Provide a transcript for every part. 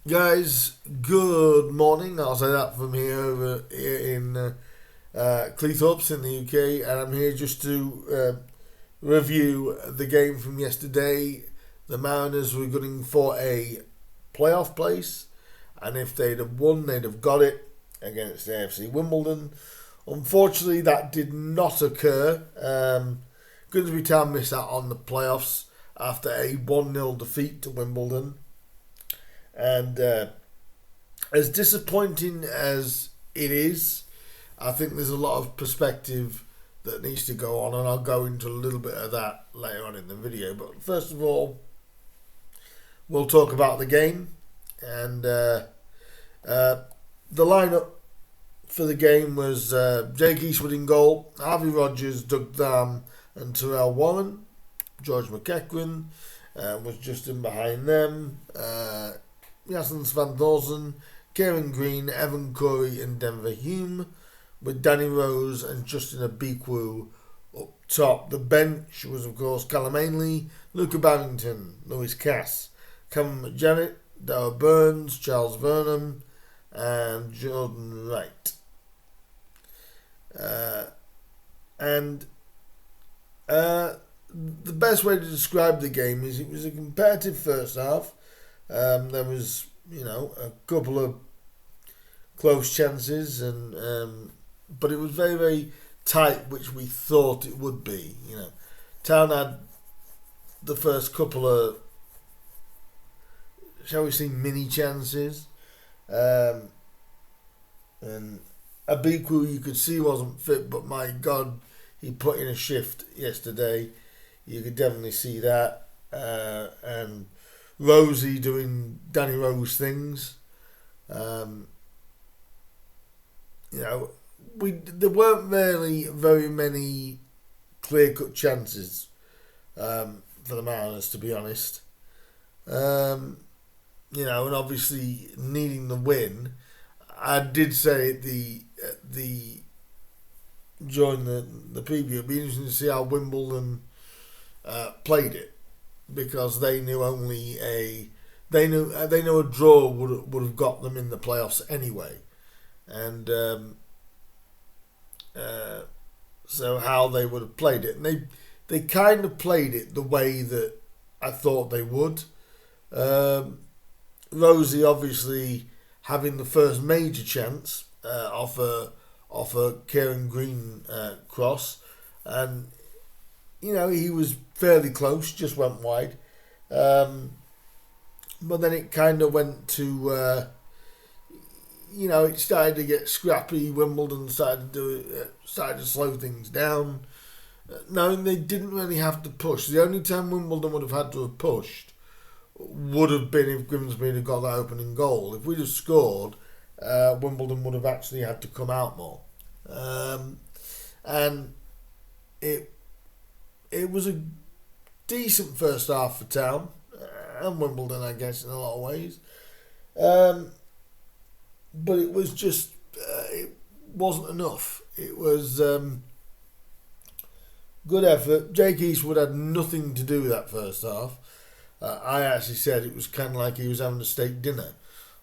Guys, good morning. I'll say that from here in Cleethorpes in the UK, and I'm here just to review the game from yesterday. The Mariners were gunning for a playoff place, and if they'd have won, they'd have got it against AFC Wimbledon. Unfortunately, that did not occur. Grimsby Town missed out on the playoffs after a 1-0 defeat to Wimbledon. And as disappointing as it is, I think there's a lot of perspective that needs to go on, and I'll go into a little bit of that later on in the video. But first of all, we'll talk about the game. And the lineup for the game was Jake Eastwood in goal, Harvey Rogers, Doug Dam, and Terrell Warren. George McEachran was just in behind them. Jason Van Dorsen, Kieran Green, Evan Curry and Denver Hume, with Danny Rose and Justin Abikwu up top. The bench was, of course, Callum Ainley, Luca Barrington, Lewis Cass, Cameron McJanet, Darrell Burns, Charles Vernon and Jordan Wright. The best way to describe the game is it was a competitive first half. There was, a couple of close chances, but it was very, very tight, which we thought it would be. Town had the first couple of, shall we say, mini chances, and Abikwu you could see wasn't fit, but my God, he put in a shift yesterday. You could definitely see that, and Rosie doing Danny Rose things. There weren't really very many clear-cut chances for the Mariners, to be honest. And obviously needing the win, I did say during the preview, it'd be interesting to see how Wimbledon played it, because they knew a draw would have got them in the playoffs anyway, and so how they would have played it, and they kind of played it the way that I thought they would. Rosie obviously having the first major chance off a Kieran Green cross, and he was fairly close, just went wide. But then it kind of went to, it started to get scrappy. Wimbledon started to slow things down. No, they didn't really have to push. The only time Wimbledon would have had to have pushed would have been if Grimsby had got that opening goal. If we'd have scored, Wimbledon would have actually had to come out more. And it was a decent first half for Town and Wimbledon, I guess, in a lot of ways. But it was just, it wasn't enough. It was good effort. Jake Eastwood had nothing to do with that first half. I actually said it was kind of like he was having a steak dinner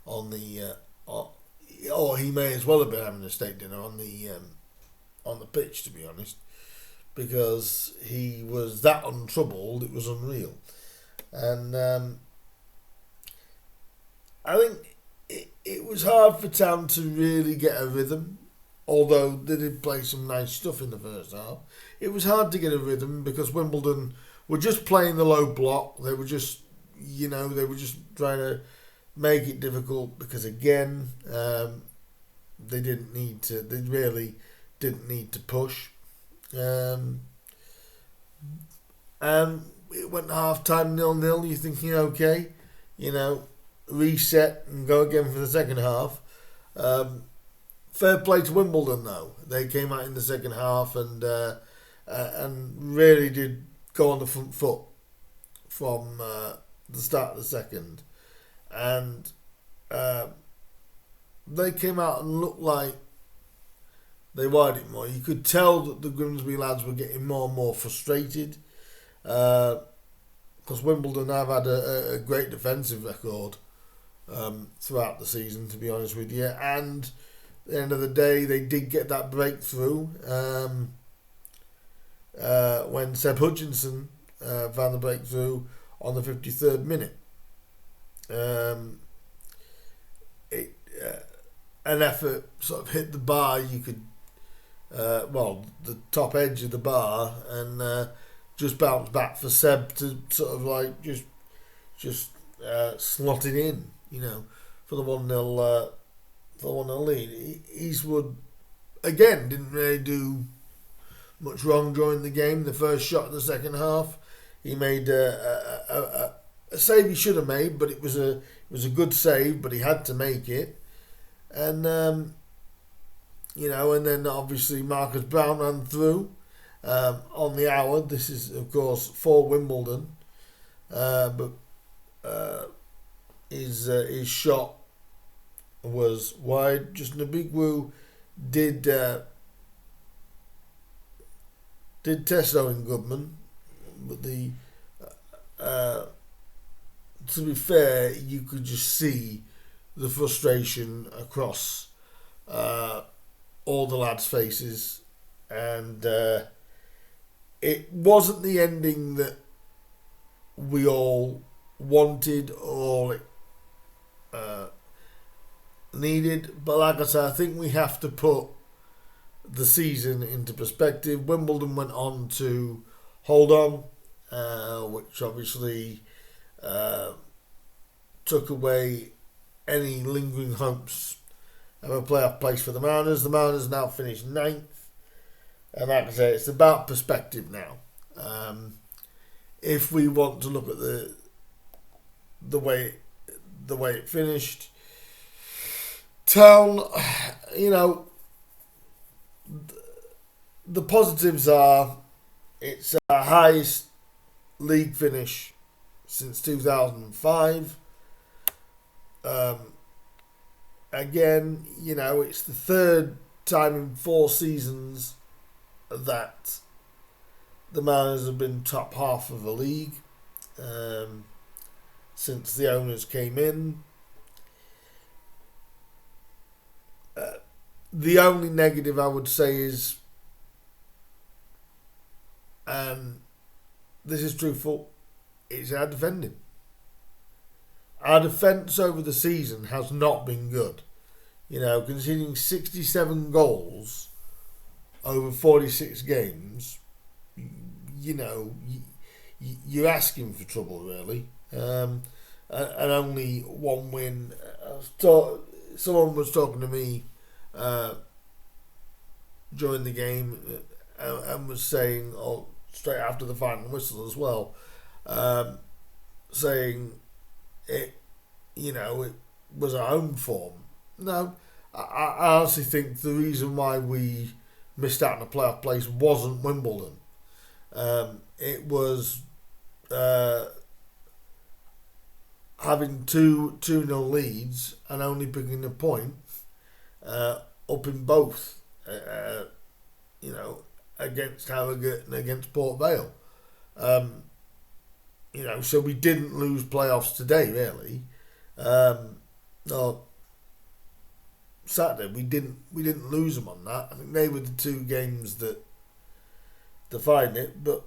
on the, or he may as well have been having a steak dinner on the pitch, to be honest, because he was that untroubled, it was unreal. And I think it was hard for Town to really get a rhythm, although they did play some nice stuff in the first half. It was hard to get a rhythm because Wimbledon were just playing the low block. They were just, they were just trying to make it difficult because, again, they really didn't need to push. And it went half time 0-0. You're thinking, okay, reset and go again for the second half. Fair play to Wimbledon, though. They came out in the second half and really did go on the front foot from the start of the second. And they came out and looked like they wanted it more. You could tell that the Grimsby lads were getting more and more frustrated, because Wimbledon have had a great defensive record throughout the season, to be honest with you. And at the end of the day, they did get that breakthrough when Seb Hutchinson found the breakthrough on the 53rd minute. An effort sort of hit the bar. You could, the top edge of the bar, and just bounced back for Seb to sort of like just slot it in, for the 1-0 lead. Eastwood again didn't really do much wrong during the game. The first shot of the second half, he made a save he should have made, but it was a good save, but he had to make it. And and then obviously Marcus Brown ran through on the hour. This is of course for Wimbledon, but his shot was wide. Just Nabigwu did test Owen Goodman, but to be fair, you could just see the frustration across all the lads' faces, and it wasn't the ending that we all wanted or needed. But like I said, I think we have to put the season into perspective. Wimbledon went on to hold on, which obviously took away any lingering hopes of a playoff place for the Mariners. The Mariners now finished 9th, and like I say, it's about perspective now. If we want to look at the way it finished, Town, the positives are it's our highest league finish since 2005. Again, it's the third time in 4 seasons that the Mariners have been top half of the league since the owners came in. The only negative I would say is, and this is truthful, is our defending. Our defence over the season has not been good. Conceding 67 goals over 46 games, you're asking for trouble, really. And only one win. Someone was talking to me during the game and was saying, straight after the final whistle as well, saying it was a home form. No, I honestly think the reason why we missed out on a playoff place wasn't Wimbledon. It was having 2-0 leads and only picking a point up in both, against Harrogate and against Port Vale. So we didn't lose playoffs today, really. No, Saturday we didn't lose them on that. I think they were the 2 games that defined it. But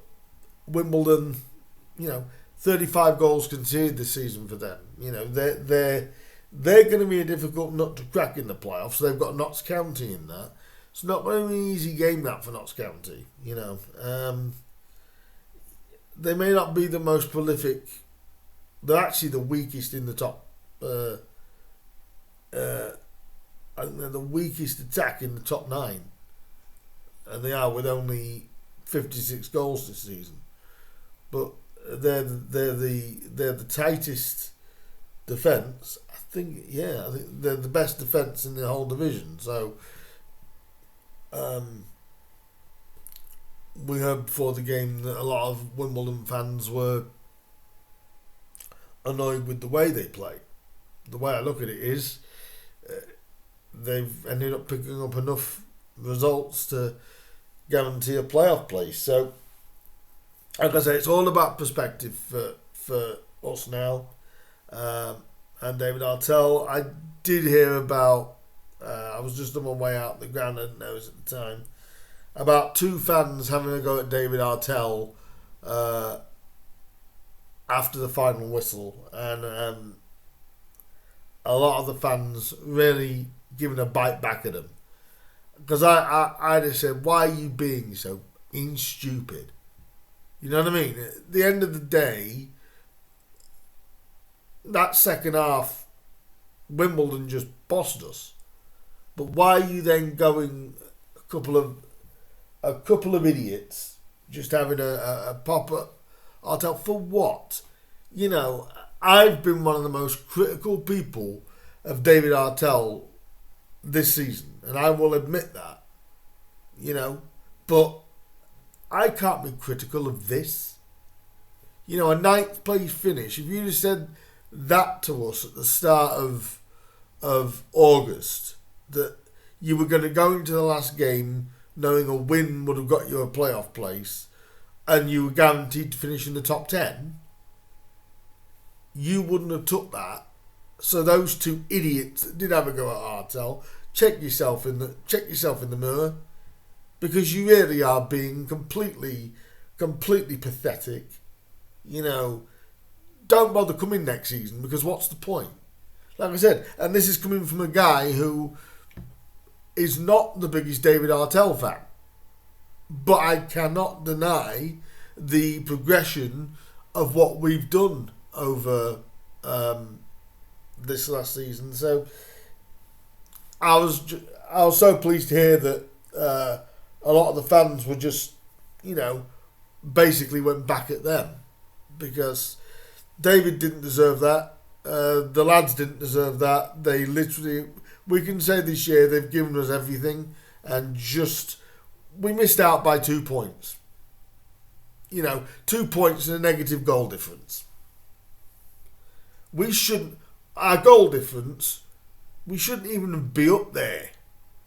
Wimbledon, 35 goals conceded this season for them. They're going to be a difficult nut to crack in the playoffs. They've got Notts County in that. It's not going to be an easy game that for Notts County. They may not be the most prolific. They're actually the weakest in the top. I think they're the weakest attack in the top 9, and they are with only 56 goals this season. But they're the tightest defence. I think they're the best defence in the whole division. So we heard before the game that a lot of Wimbledon fans were annoyed with the way they play. The way I look at it is they've ended up picking up enough results to guarantee a playoff place. So, like I say, it's all about perspective for us now. and David Artell. I did hear about, I was just on my way out the ground, I didn't know it at the time, about two fans having a go at David Artell after the final whistle, and a lot of the fans really giving a bite back at him. Because I just said, why are you being so stupid? You know what I mean? At the end of the day, that second half, Wimbledon just bossed us. But why are you then going a couple of idiots just having a pop at Artell for what? You know, I've been one of the most critical people of David Artell this season, and I will admit that. You know, but I can't be critical of this. You know, a ninth place finish. If you'd have said that to us at the start of August, that you were going to go into the last game knowing a win would have got you a playoff place, and you were guaranteed to finish in the top 10, you wouldn't have took that. So those two idiots that did have a go at Artell, check yourself in the mirror, because you really are being completely pathetic. You know, don't bother coming next season, because what's the point? Like I said, and this is coming from a guy who is not the biggest David Artell fan, but I cannot deny the progression of what we've done over this last season. So I was so pleased to hear that a lot of the fans were just, you know, basically went back at them, because David didn't deserve that. The lads didn't deserve that. They literally, we can say this year, they've given us everything, and just, we missed out by 2 points. You know, 2 points and a negative goal difference. We shouldn't, our goal difference, we shouldn't even be up there.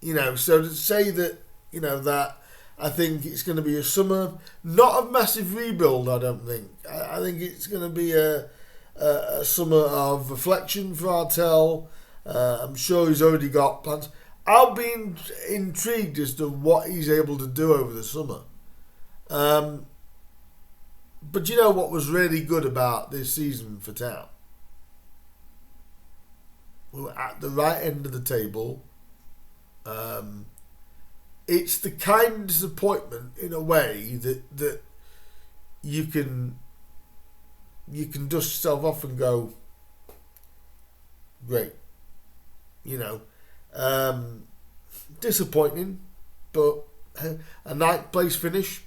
You know, so to say that, you know, that I think it's going to be a summer, not a massive rebuild, I don't think. I think it's going to be a summer of reflection for Artell. I'm sure he's already got plans. I'll be intrigued as to what he's able to do over the summer. But you know what was really good about this season for Town? We were at the right end of the table. It's the kind of disappointment, in a way, that you can dust yourself off and go, great. You know, disappointing, but a ninth place finish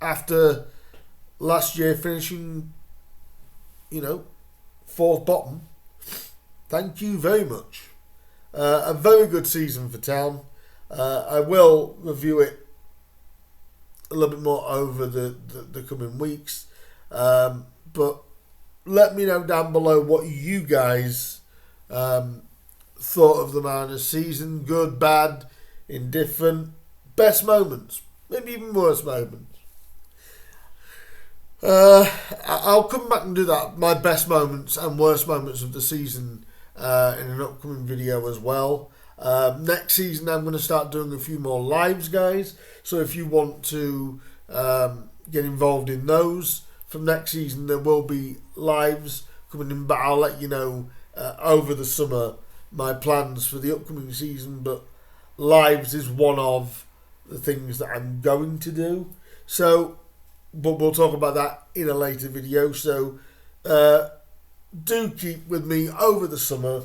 after last year finishing, you know, fourth bottom. Thank you very much. A very good season for Town. I will review it a little bit more over the coming weeks. But let me know down below what you guys thought of the Mariners season. Good, bad, indifferent, best moments, maybe even worst moments. I'll come back and do that, my best moments and worst moments of the season, in an upcoming video as well. Next season I'm going to start doing a few more lives, guys, so if you want to get involved in those from next season, there will be lives coming in, but I'll let you know over the summer my plans for the upcoming season. But lives is one of the things that I'm going to do, so but we'll talk about that in a later video. So do keep with me over the summer,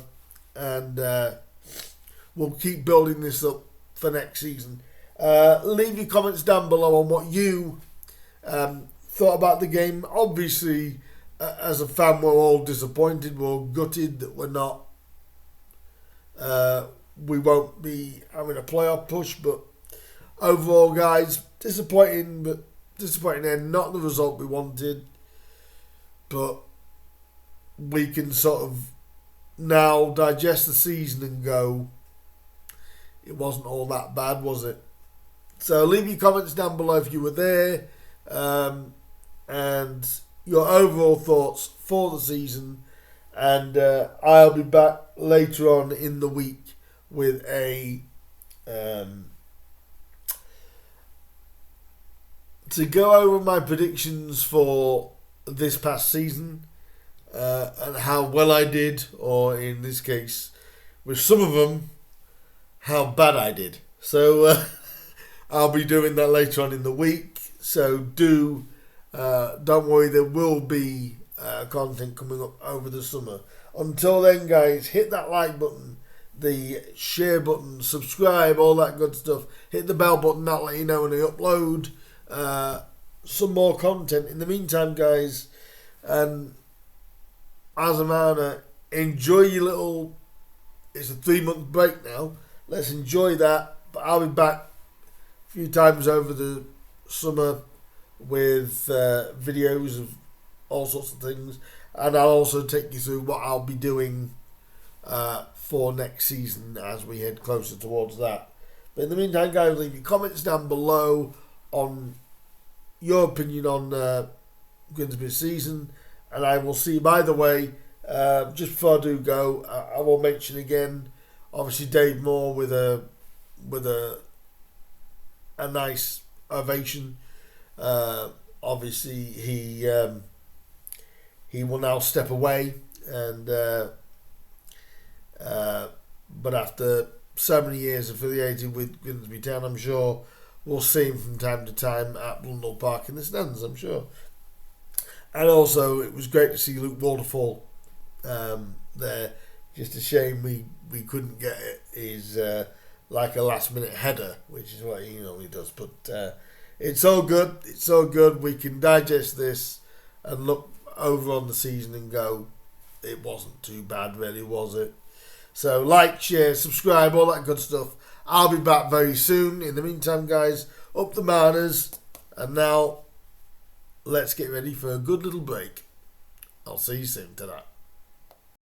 and we'll keep building this up for next season. Leave your comments down below on what you thought about the game. Obviously, as a fan, we're all disappointed. We're all gutted that we're not. We won't be having a playoff push, but overall, guys, disappointing end. Not the result we wanted, but we can sort of now digest the season and go, it wasn't all that bad, was it? So leave your comments down below if you were there, and your overall thoughts for the season, And I'll be back later on in the week with to go over my predictions for this past season and how well I did, or in this case, with some of them, how bad I did. So I'll be doing that later on in the week. So don't worry, there will be content coming up over the summer. Until then, guys, hit that like button, the share button, subscribe, all that good stuff. Hit the bell button, that'll let you know when I upload some more content. In the meantime, guys, and as a man, enjoy your little. It's a 3-month break now. Let's enjoy that. But I'll be back a few times over the summer with videos of all sorts of things, and I'll also take you through what I'll be doing for next season as we head closer towards that. But in the meantime, guys, leave your comments down below on your opinion on Grimsby's season, and I will see you. By the way, just before I do go, I will mention again, obviously Dave Moore with a nice ovation. Obviously he will now step away, and but after so many years affiliated with Grimsby Town, I'm sure we'll see him from time to time at Blundell Park in the stands, I'm sure. And also, it was great to see Luke Waterfall there. Just a shame we couldn't get his like a last minute header, which is what he normally does. But it's all good. It's all good. We can digest this and look over on the season and go, it wasn't too bad, really, was it? So like, share, subscribe, all that good stuff. I'll be back very soon. In the meantime, guys, up the Mariners. And now, let's get ready for a good little break. I'll see you soon. Ta-da.